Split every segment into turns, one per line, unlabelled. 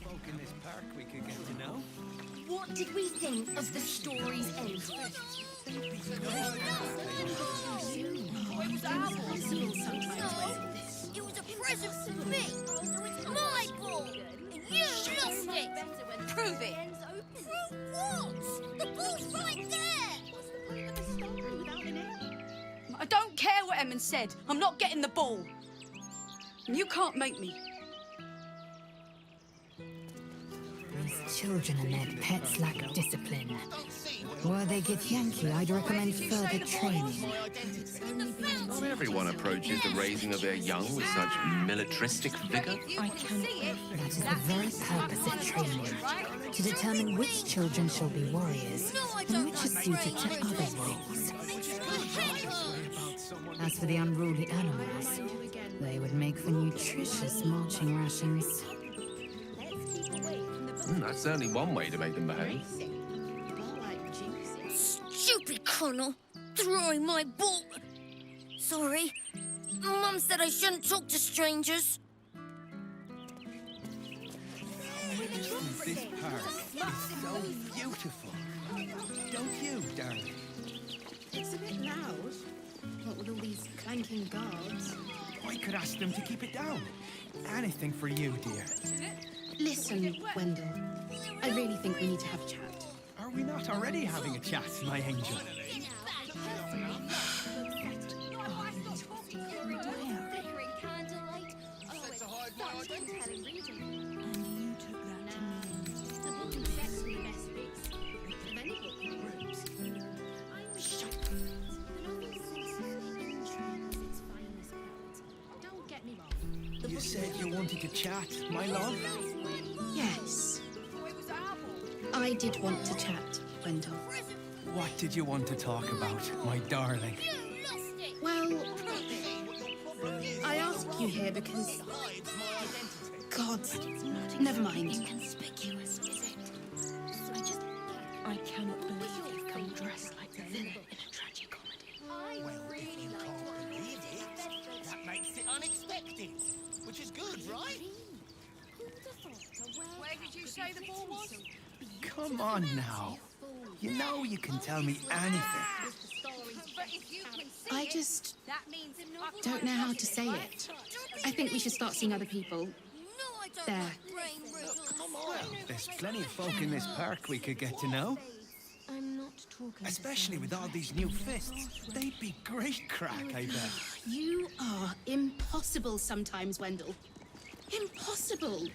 folk in this park we could get to know.
What did we think of the story's end?
It was a present for me. My ball. And you lost it. Prove it. Prove what? The ball's right there.
I don't care what Emmon said. I'm not getting the ball. And you can't make me.
These children and their pets lack discipline. Were they Githyanki, I'd recommend further training.
Not everyone approaches the raising of their young with such militaristic vigor.
I cannot. That is the very purpose of training. To determine which children shall be warriors and which are suited to other roles. As for the unruly animals, they would make for nutritious marching rations.
That's certainly one way to make them behave.
Stupid Colonel. Throwing my ball. Sorry. Mum said I shouldn't talk to strangers.
This park is so beautiful. Don't you, darling?
It's a bit loud. What with all these clanking guards?
I could ask them to keep it down. Anything for you, dear.
Listen, Wendell. I really think we need to have a chat.
Are we not already having a chat, my angel? You said you wanted to chat, my love?
Yes. I did want to chat, Wendell.
What did you want to talk about, my darling?
Well, I ask you here because... God, never mind.
Inconspicuous, is it?
I cannot believe you've come dressed like the villain in a tragicomedy.
Well, if you can't believe it, that makes it unexpected. Which is good, right?
Where did you say the ball was?
Come on now. You know you can tell me anything.
I just don't know how to say it. I think we should start seeing other people. There.
Well, there's plenty of folk in this park we could get to know.
I'm not talking.
Especially with all these new fists. They'd be great crack, I bet.
You are impossible sometimes, Wendell. Impossible.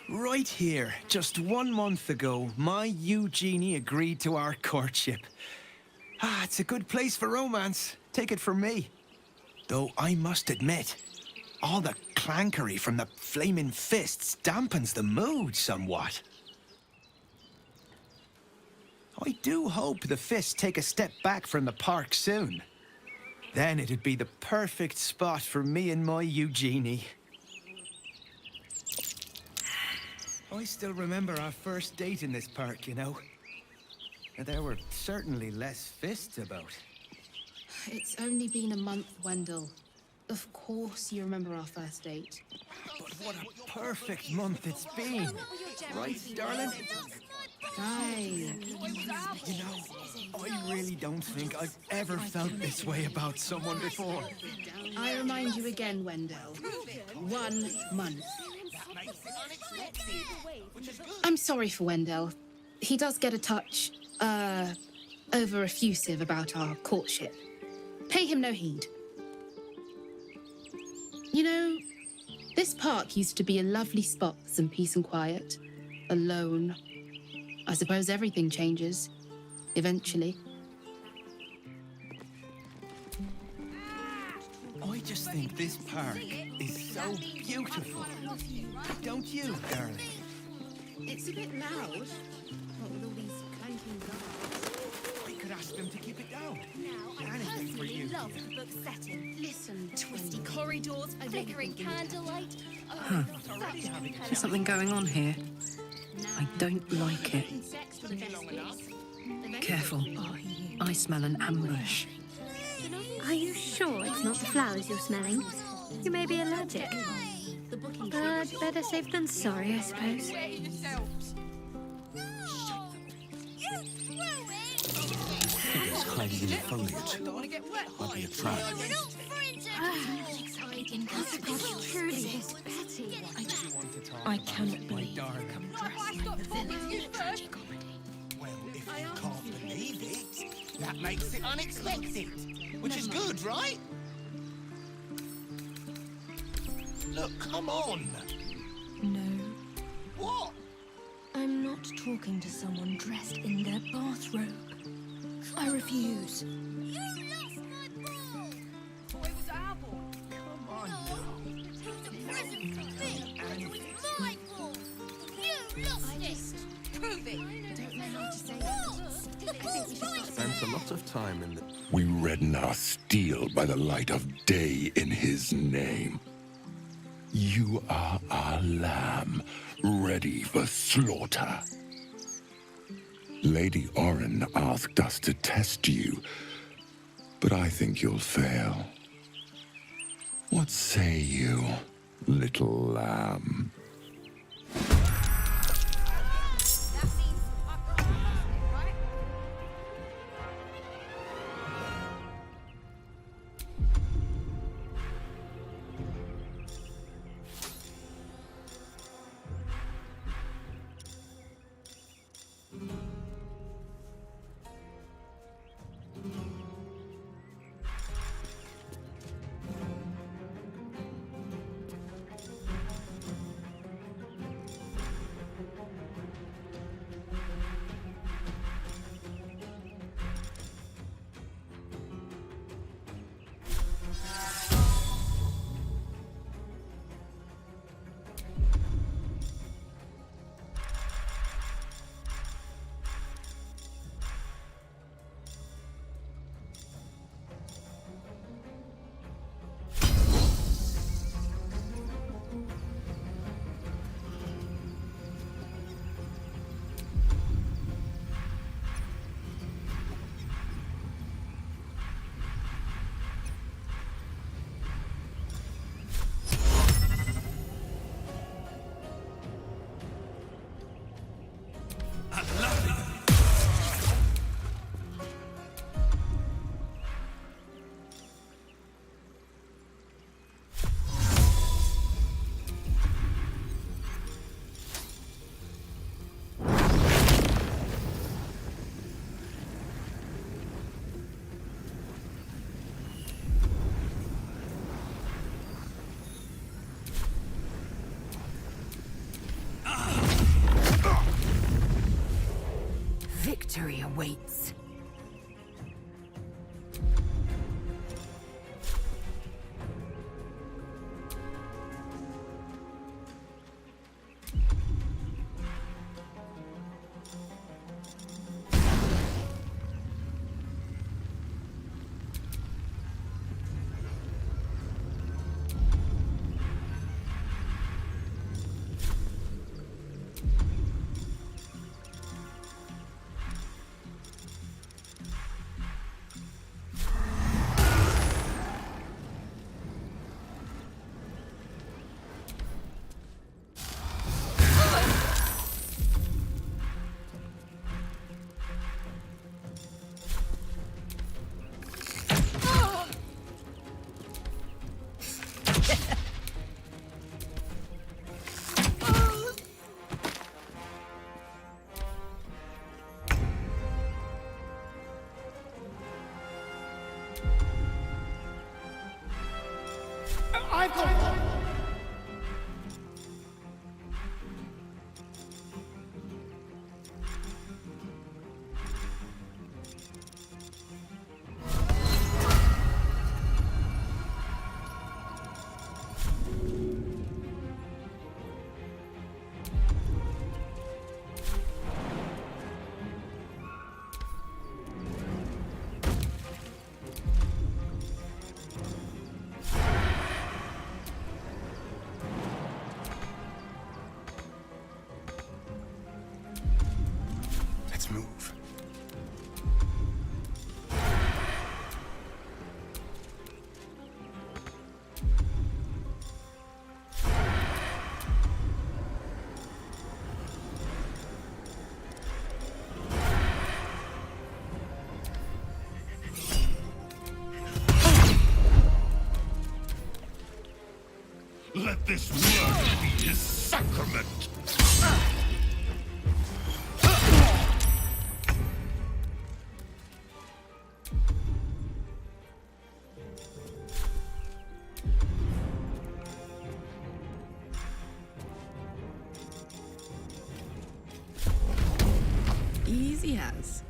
Right here, just 1 month ago, my Eugenie agreed to our courtship. It's a good place for romance. Take it from me. Though I must admit, all the clankery from the flaming fists dampens the mood somewhat. I do hope the fists take a step back from the park soon. Then it'd be the perfect spot for me and my Eugenie. I still remember our first date in this park, you know. There were certainly less fists about.
It's only been a month, Wendell. Of course you remember our first date.
But what a perfect month it's been. Right, darling?
Aye.
You know, I really don't think I've ever felt this way about someone before.
I remind you again, Wendell. 1 month. I'm sorry for Wendell. He does get a touch, over effusive about our courtship. Pay him no heed. You know, this park used to be a lovely spot for some peace and quiet. Alone. I suppose everything changes. Eventually.
I just think this park is so beautiful. Don't you, darling?
It's a bit loud. What with all these clanking guards?
I could ask them to keep it down. Anything for you,
love
dear.
the book setting.
Listen,
Twisty corridors, flickering candlelight.
There's something going on here. I don't like it. Careful. I smell an ambush.
Are you sure it's not the flowers you're smelling? You may be allergic. But better safe than sorry, I suppose.
Figures hiding in the foliage. Might be a trap.
Truly, it's Betty.
I cannot believe you've come dressed like the villain in a tragicomedy.
Well, if you can't believe it, that makes it unexpected. Which is good, right? Look, come on.
No.
What?
I'm not talking to someone dressed in their bathrobe. I refuse.
You lost my ball!
Come on.
No, it was a present for me. And it was my ball. You lost it. Prove it.
Don't know how to say
What? The ball's right
Spent a lot of time in the...
We redden our steel by the light of day in his name. You are our lamb, ready for slaughter. Lady Oren asked us to test you, but I think you'll fail. What say you, little lamb?
Victory awaits.
I've got one.
Let this word be his sacrament!
Easy as.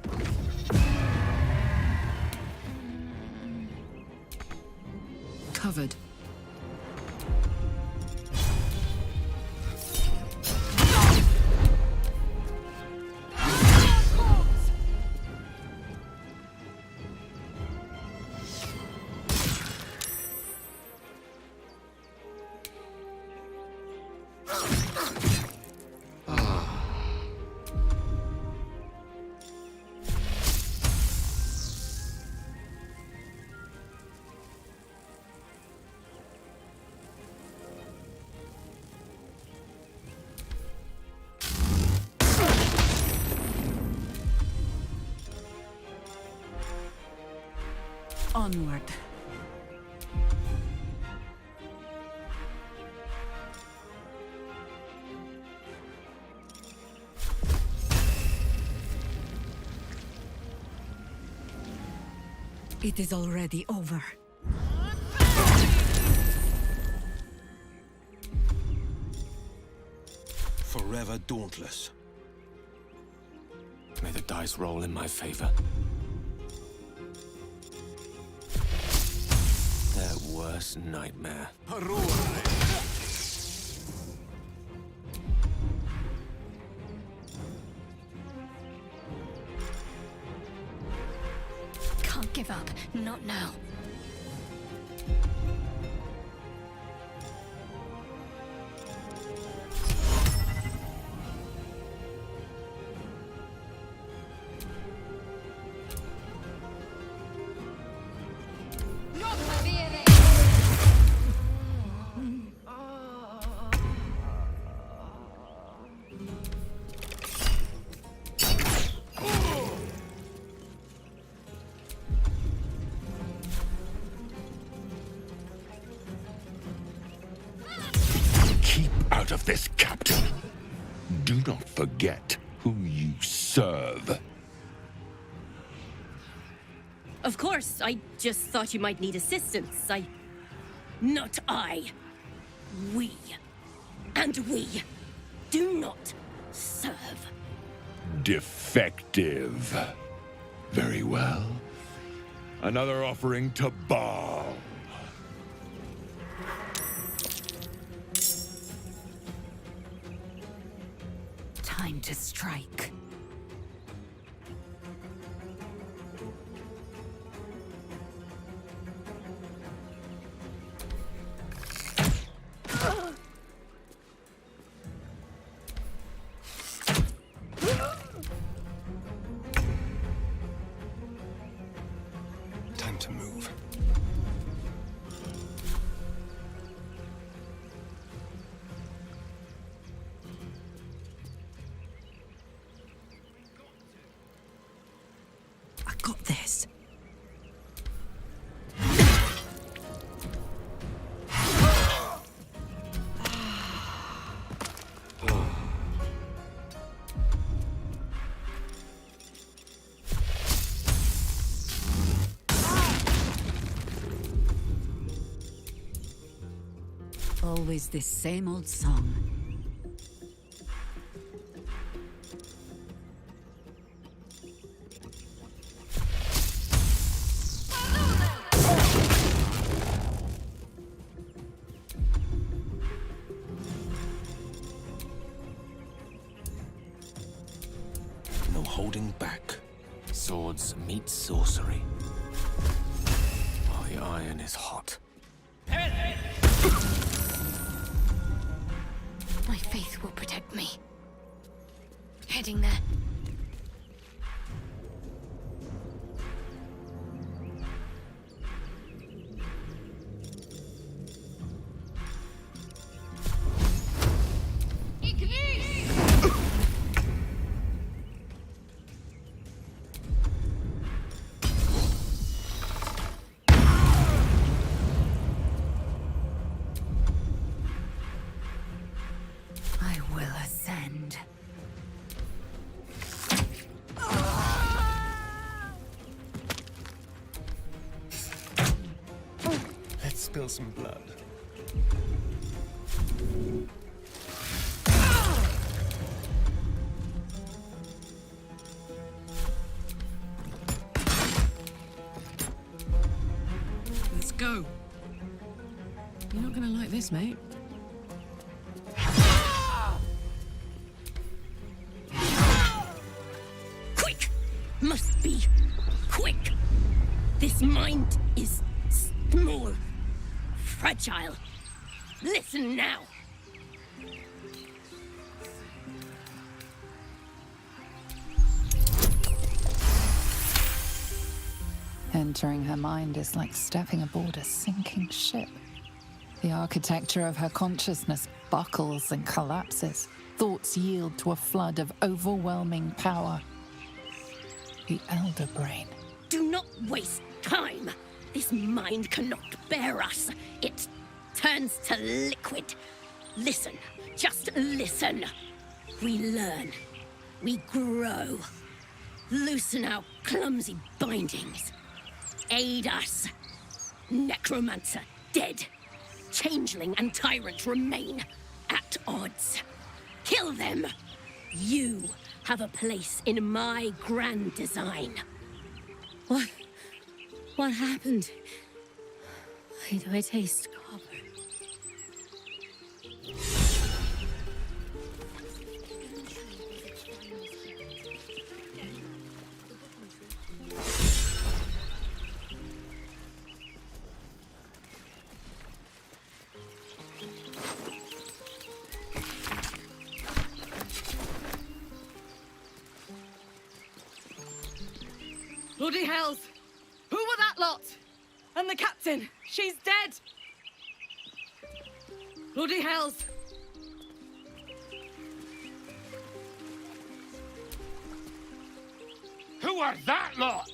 Covered. Onward. It is already over.
Forever dauntless. May the dice roll in my favor. Their worst nightmare.
Can't give up. Not now.
Keep out of this, Captain. Do not forget who you serve.
Of course, I just thought you might need assistance. Not I. We. And we do not serve.
Defective. Very well. Another offering to Baal.
Time to strike.
Time to move.
I got this. Always this same old song.
No holding back. Swords meet sorcery. While the iron is hot.
My faith will protect me. Heading there.
spill some blood.
Let's go. You're not gonna like this, mate.
Quick! Must be quick. This mind is small, fragile. Listen now.
Entering her mind is like stepping aboard a sinking ship. The architecture of her consciousness buckles and collapses. Thoughts yield to a flood of overwhelming power. The Elder Brain.
Do not waste time. This mind cannot bear us. It turns to liquid. Listen, just listen. We learn. We grow. Loosen our clumsy bindings. Aid us. Necromancer dead. Changeling and tyrant remain at odds. Kill them. You have a place in my grand design.
What happened? Why do I taste copper?
Bloody hells! Who were that lot? And the captain, she's dead! Bloody hells!
Who are that lot?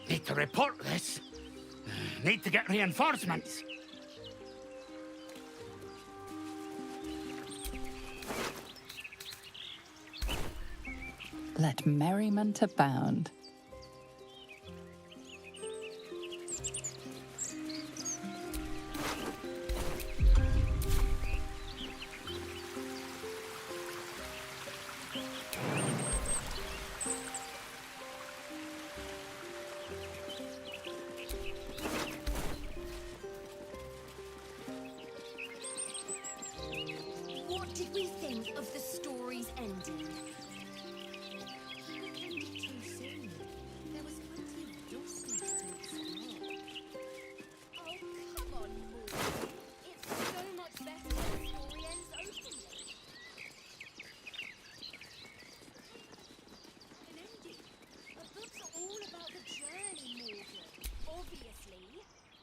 Need to report this. Need to get reinforcements.
Let merriment abound.
What did we think of the story's ending? It ended too soon. There was plenty of dust left to explore. Oh, come on, Morgan. It's so much better when the story ends openly. An ending. Books are all about the journey, Morgan. Obviously.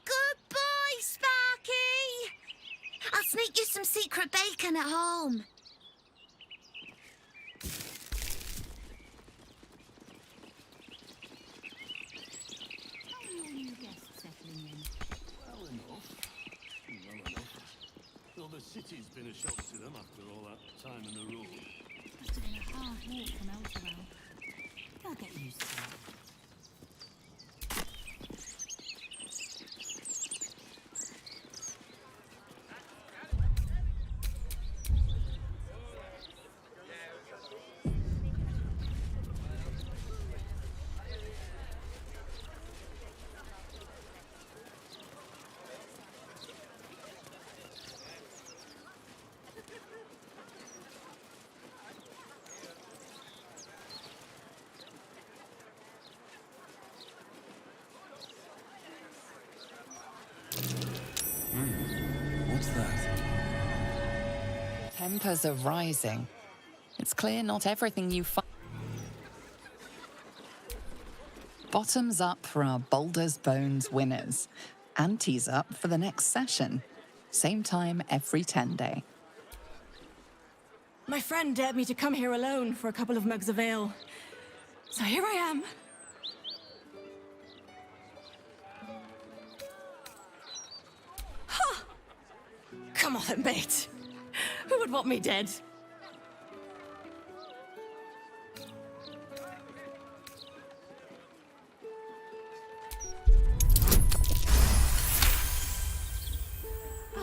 Goodbye, Sparky! I'll sneak you some secret bacon at home. How are your new guests settling in?
Well enough. Well enough. Though the city's been a shock to them after all that time in the road.
Must have been a hard walk from Elturel. They'll get used to it.
What's that?
Tempers are rising. It's clear not everything you find. Bottoms up for our Baldurs Bones winners. Ante's up for the next session. Same time every 10 day.
My friend dared me to come here alone for a couple of mugs of ale. So here I am. Ha! Come on, mate. Who would want me dead?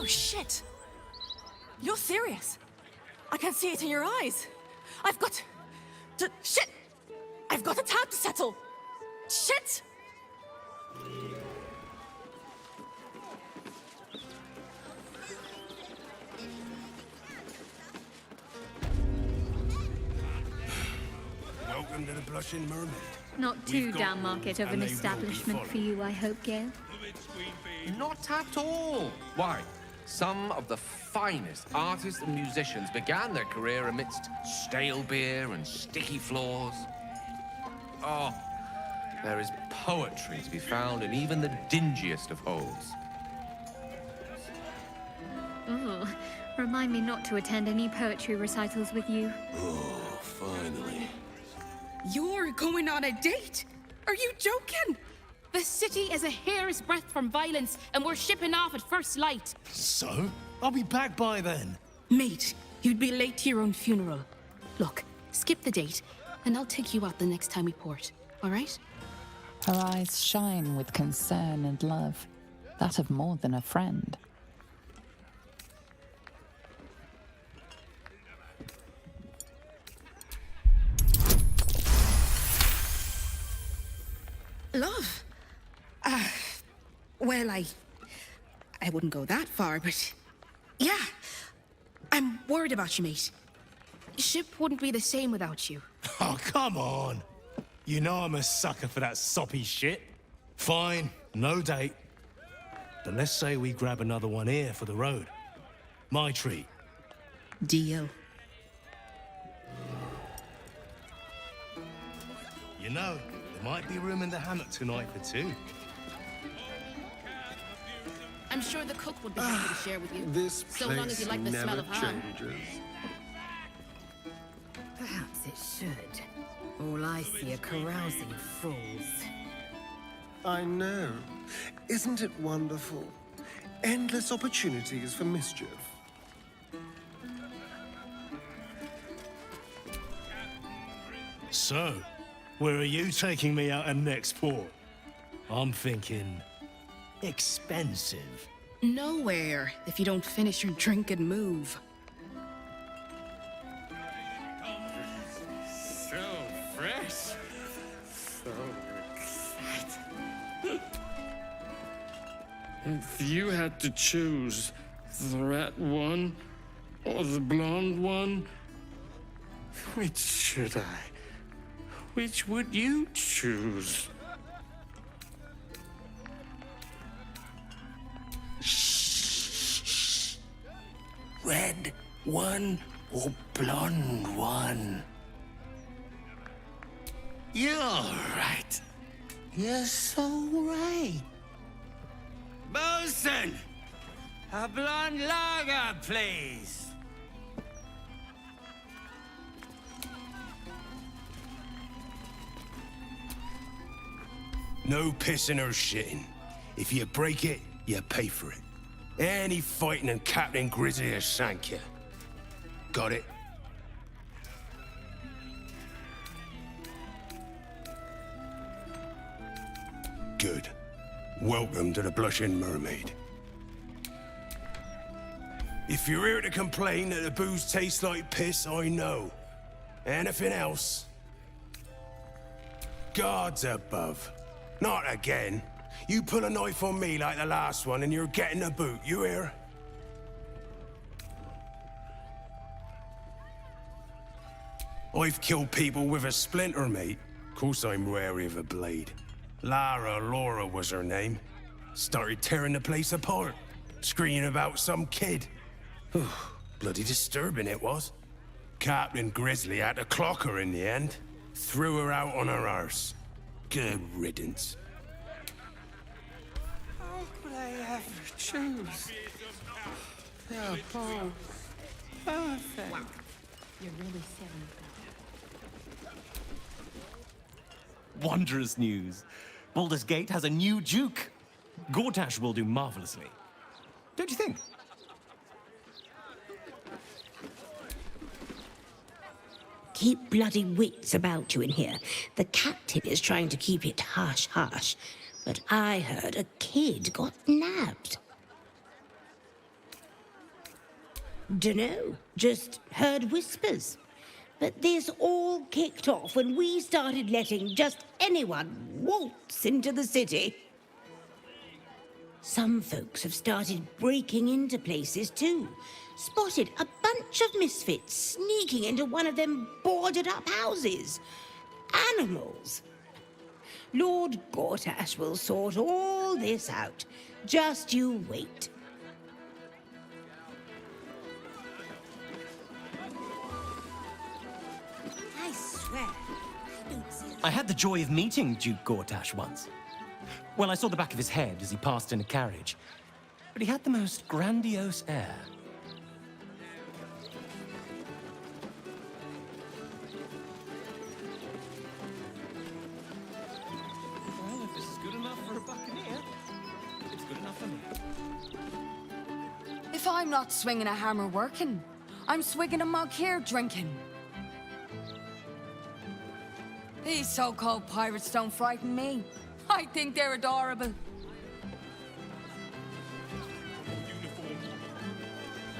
Oh, shit. You're serious. I can see it in your eyes. I've got to... Shit! I've got a tab to settle. Shit!
Welcome to the Blushing Mermaid.
Not too down market of an establishment for you, I hope, Gale.
Not at all. Why? Some of the finest artists and musicians began their career amidst stale beer and sticky floors. Oh, there is poetry to be found in even the dingiest of holes.
Oh, remind me not to attend any poetry recitals with you.
Oh, finally.
You're going on a date? Are you joking? The city is a hair's breadth from violence, and we're shipping off at first light.
So? I'll be back by then.
Mate, you'd be late to your own funeral. Look, skip the date, and I'll take you out the next time we port, all right?
Her eyes shine with concern and love, that of more than a friend.
Love? Well, I wouldn't go that far, but yeah, I'm worried about you, mate. Ship wouldn't be the same without you.
Oh, come on. You know I'm a sucker for that soppy shit. Fine, no date. But let's say we grab another one here for the road. My treat.
Deal.
You know, there might be room in the hammock tonight for two.
I'm sure the cook would be happy to share with you.
This
so long as you like the smell of ham.
changes.
Perhaps it should. All I see are carousing fools.
I know. Isn't it wonderful? Endless opportunities for mischief.
So, where are you taking me out at next port? I'm thinking... expensive.
Nowhere, if you don't finish your drink and move.
So fresh. So exciting.
If you had to choose the red one or the blonde one, which should I? Which would you choose?
Red one or blonde one? You're right. You're so right.
Bosun! A blonde lager, please.
No pissing or shitting. If you break it, you pay for it. Any fighting and Captain Grizzly will shank you. Got it? Good. Welcome to the Blushing Mermaid. If you're here to complain that the booze tastes like piss, I know. Anything else? Guards above. Not again. You pull a knife on me like the last one and you're getting a boot, you hear? I've killed people with a splinter, mate. Of course I'm wary of a blade. Laura was her name. Started tearing the place apart, screaming about some kid. Bloody disturbing it was. Captain Grizzly had to clock her in the end. Threw her out on her arse. Good riddance.
How could I ever choose? They're both perfect.
Wow. You're really selling
Wondrous news. Baldur's Gate has a new Duke. Gortash will do marvelously. Don't you think?
Keep bloody wits about you in here. The captain is trying to keep it hush-hush. But I heard a kid got nabbed. Dunno, just heard whispers. But this all kicked off when we started letting just anyone waltz into the city. Some folks have started breaking into places too. Spotted a bunch of misfits sneaking into one of them boarded-up houses. Animals. Lord Gortash will sort all this out. Just you wait.
I swear, I don't see
I had the joy of meeting Duke Gortash once. Well, I saw the back of his head as he passed in a carriage. But he had the most grandiose air. Well, if this is good enough for a buccaneer, it's good enough for me.
If I'm not swinging a hammer working, I'm swigging a mug here drinking. These so-called pirates don't frighten me. I think they're adorable.